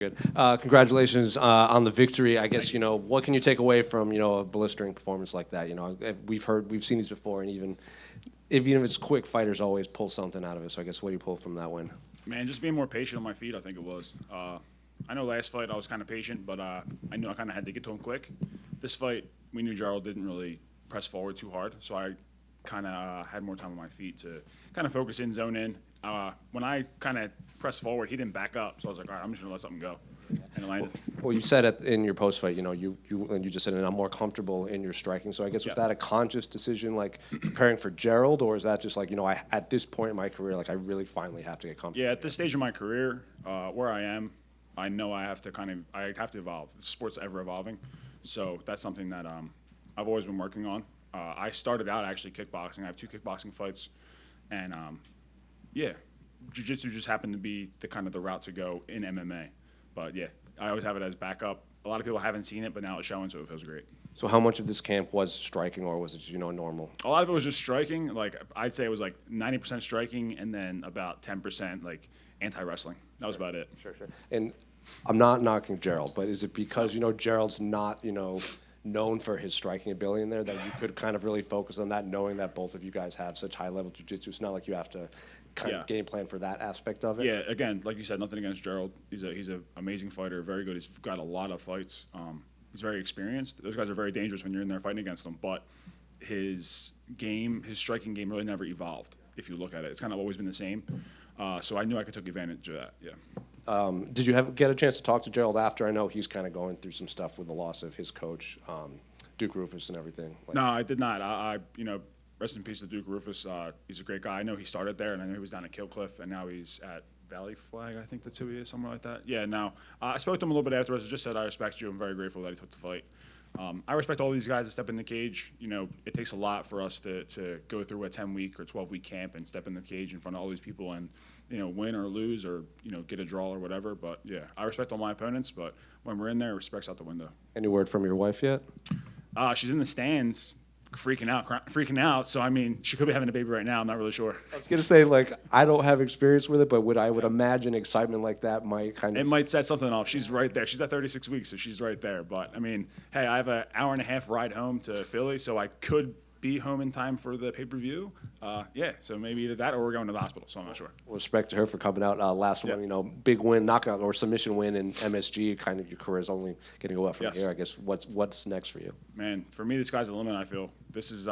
Good. Congratulations on the victory. I guess, what can you take away from, a blistering performance like that? We've seen these before, and even if it's quick, fighters always pull something out of it. So I guess what do you pull from that win? Man, just being more patient on my feet, I think it was. I know last fight I was kind of patient, but I knew I kind of had to get to him quick. This fight, we knew Gerald didn't really press forward too hard, so I kind of had more time on my feet to kind of focus in, zone in. When I kind of pressed forward, he didn't back up, so I was like, all right, I'm just gonna let something go, and it landed. Well, you said in your post fight, you just said, and I'm more comfortable in your striking. So I guess was that a conscious decision, like preparing for Gerald, or is that just like, at this point in my career, like I really finally have to get comfortable? Yeah, at this stage of my career, where I am, I know I have to evolve. The sport's ever evolving, so that's something that I've always been working on. I started out actually kickboxing. I have 2 kickboxing fights, and jiu-jitsu just happened to be the route to go in MMA. But yeah, I always have it as backup. A lot of people haven't seen it, but now it's showing, so it feels great. So how much of this camp was striking, or was it, normal? A lot of it was just striking. Like I'd say it was like 90% striking, and then about 10% like anti-wrestling. That was about it. Sure. And I'm not knocking Gerald, but is it because Gerald's not known for his striking ability in there that you could kind of really focus on that, knowing that both of you guys have such high level jiu-jitsu? It's not like you have to kind of game plan for that aspect of it. Yeah, again, like you said, nothing against Gerald. He's an amazing fighter, very good. He's got a lot of fights. He's very experienced. Those guys are very dangerous when you're in there fighting against them. But his striking game really never evolved. If you look at it, it's kind of always been the same. So I knew I could take advantage of that. Yeah. Did you get a chance to talk to Gerald after? I know he's kind of going through some stuff with the loss of his coach, Duke Rufus, and everything. No, I did not. I rest in peace to Duke Rufus. He's a great guy. I know he started there, and I know he was down at Killcliff, and now he's at Valley Flag. I think that's who he is, somewhere like that. Yeah. No, I spoke to him a little bit afterwards. I just said I respect you. I'm very grateful that he took the fight. I respect all these guys that step in the cage. It takes a lot for us to go through a 10-week or 12-week camp and step in the cage in front of all these people and win or lose or get a draw or whatever. But yeah, I respect all my opponents. But when we're in there, respect's out the window. Any word from your wife yet? She's in the stands, freaking out. So I mean, she could be having a baby right now. I'm not really sure. I was gonna say, like, I don't have experience with it, but I would imagine excitement like that might It might set something off. She's right there. She's at 36 weeks, so she's right there. But I mean, hey, I have an hour and a half ride home to Philly, so I could be home in time for the pay-per-view. So maybe either that or we're going to the hospital. So I'm not sure. Well, respect to her for coming out last one. Big win, knockout or submission win in MSG. Kind of your career is only going to go up from here. I guess what's next for you? Man, for me, the sky's the limit. I feel this is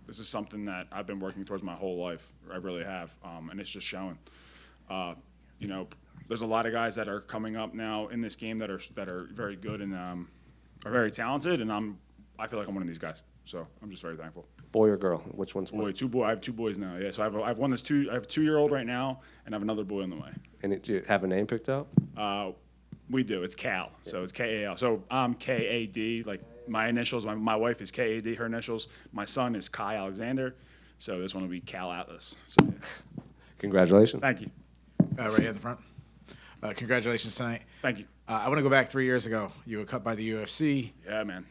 something that I've been working towards my whole life. I really have, and it's just showing. There's a lot of guys that are coming up now in this game that are very good and are very talented, and I feel like I'm one of these guys. So I'm just very thankful. Boy or girl? Which one's boy? I have 2 boys now. Yeah, so I have one that's 2. I have a 2-year-old right now, and I have another boy on the way. And do you have a name picked out? We do. It's Cal. So it's K-A-L. So I'm K-A-D. Like my initials. My wife is K-A-D. Her initials. My son is Kai Alexander. So this one will be Cal Atlas. So, yeah. Congratulations. Thank you. Right here at the front. Congratulations tonight. Thank you. I want to go back 3 years ago. You were cut by the UFC. Yeah, man.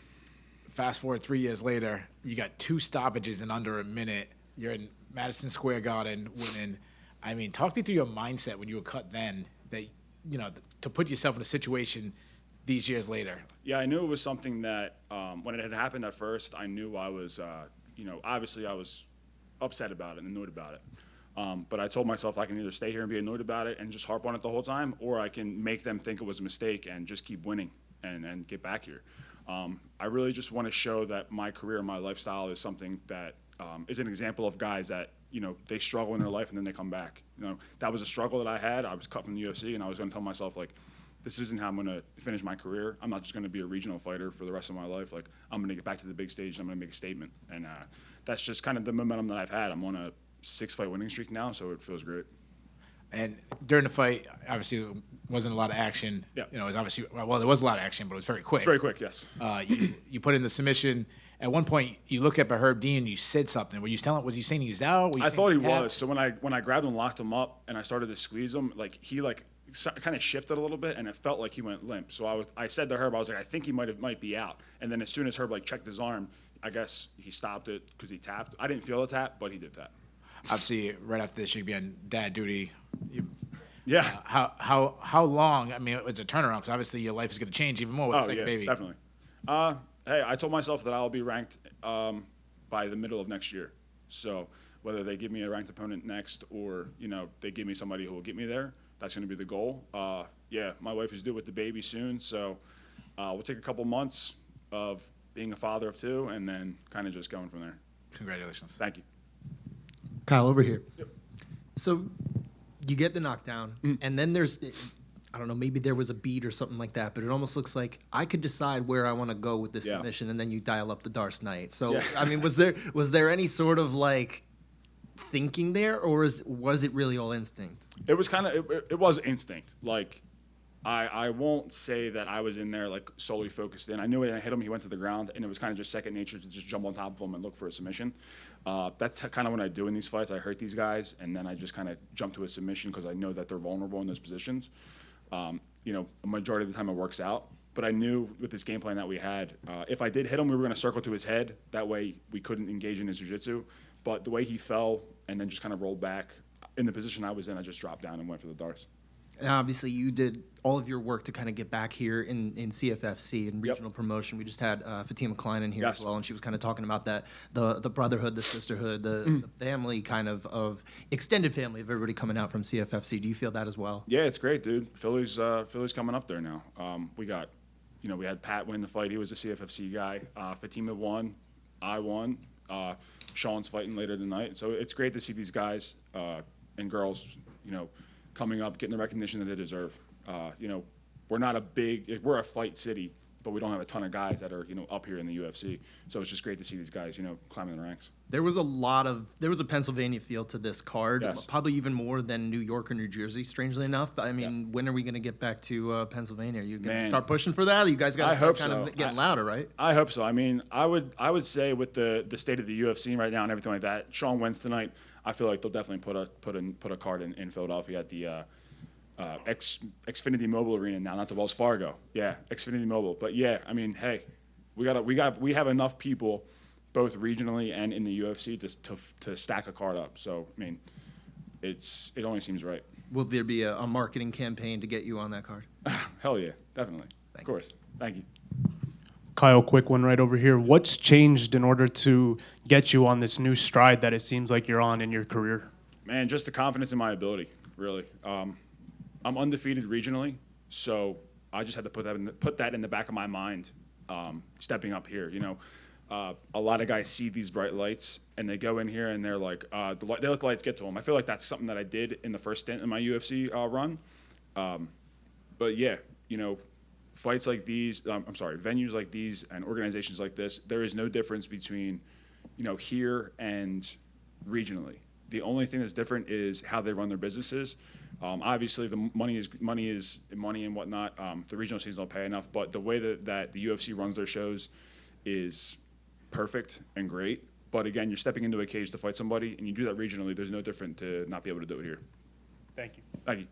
Fast forward 3 years later, you got 2 stoppages in under a minute. You're in Madison Square Garden winning. I mean, talk me through your mindset when you were cut then, that to put yourself in a situation these years later. Yeah, I knew it was something that when it had happened at first, I knew I was, obviously I was upset about it and annoyed about it. But I told myself I can either stay here and be annoyed about it and just harp on it the whole time, or I can make them think it was a mistake and just keep winning and get back here. I really just want to show that my career and my lifestyle is something that is an example of guys that, they struggle in their life and then they come back. That was a struggle that I had. I was cut from the UFC, and I was going to tell myself, like, this isn't how I'm going to finish my career. I'm not just going to be a regional fighter for the rest of my life. Like, I'm going to get back to the big stage, and I'm going to make a statement. And that's just kind of the momentum that I've had. I'm on a 6-fight winning streak now, so it feels great. And during the fight, obviously, there wasn't a lot of action. Yeah. It was obviously, well, there was a lot of action, but it was very quick. Very quick, yes. You put in the submission. At one point, you look up at Herb Dean and you said something. Was you saying he was out? I thought he was. So when I grabbed him and locked him up and I started to squeeze him, he kind of shifted a little bit and it felt like he went limp. So I said to Herb, I was like, I think he might be out. And then as soon as Herb checked his arm, I guess he stopped it because he tapped. I didn't feel a tap, but he did tap. Obviously, right after this, you'd be on dad duty. Yeah. How long? I mean, it's a turnaround because obviously your life is going to change even more with the second baby. Definitely. Hey, I told myself that I'll be ranked by the middle of next year. So whether they give me a ranked opponent next or, they give me somebody who will get me there, that's going to be the goal. Yeah, my wife is due with the baby soon, so we'll take a couple months of being a father of two and then kind of just going from there. Congratulations. Thank you. Kyle, over here. So you get the knockdown, and then there's, I don't know, maybe there was a beat or something like that, but it almost looks like I could decide where I want to go with this submission, and then you dial up the Darce Knight. So, I mean, was there any sort of like thinking there, or was it really all instinct? It was kind of, it was instinct. Like, I won't say that I was in there like solely focused in. I knew when I hit him, he went to the ground, and it was kind of just second nature to just jump on top of him and look for a submission. That's kind of what I do in these fights. I hurt these guys, and then I just kind of jump to a submission because I know that they're vulnerable in those positions. A majority of the time it works out. But I knew with this game plan that we had, if I did hit him, we were going to circle to his head. That way we couldn't engage in his jiu-jitsu. But the way he fell and then just kind of rolled back in the position I was in, I just dropped down and went for the Darce. And obviously, you did all of your work to kind of get back here in CFFC and regional promotion. We just had Fatima Klein in here as well, and she was kind of talking about that, the brotherhood, the sisterhood, the family kind of extended family of everybody coming out from CFFC. Do you feel that as well? Yeah, it's great, dude. Philly's coming up there now. We got, we had Pat win the fight. He was a CFFC guy. Fatima won. I won. Sean's fighting later tonight. So it's great to see these guys and girls, coming up, getting the recognition that they deserve. We're not we're a fight city, but we don't have a ton of guys that are, up here in the UFC. So it's just great to see these guys, climbing the ranks. There was a Pennsylvania feel to this card, Yes. probably even more than New York or New Jersey, strangely enough. I mean, when are we going to get back to Pennsylvania? Are you going to start pushing for that? You guys got to start kind of getting louder, right? I hope so. I mean, I would say with the state of the UFC right now and everything like that, Sean wins tonight. I feel like they'll definitely put a card in Philadelphia at the Xfinity Mobile Arena now, not the Wells Fargo. Yeah, Xfinity Mobile. But yeah, I mean, hey, we have enough people, both regionally and in the UFC, to stack a card up. So I mean, it only seems right. Will there be a marketing campaign to get you on that card? Hell yeah, definitely. Of course. Thank you. Kyle, quick one right over here. What's changed in order to get you on this new stride that it seems like you're on in your career? Man, just the confidence in my ability, really. I'm undefeated regionally, so I just had to put that in the back of my mind, stepping up here. A lot of guys see these bright lights, and they go in here, and they're like, they let the lights get to them. I feel like that's something that I did in the first stint in my UFC run. But yeah, fights like these, venues like these and organizations like this, there is no difference between, here and regionally. The only thing that's different is how they run their businesses. Obviously, the money is money and whatnot. The regional scenes don't pay enough, but the way that the UFC runs their shows is perfect and great. But again, you're stepping into a cage to fight somebody, and you do that regionally. There's no different to not be able to do it here. Thank you. Thank you.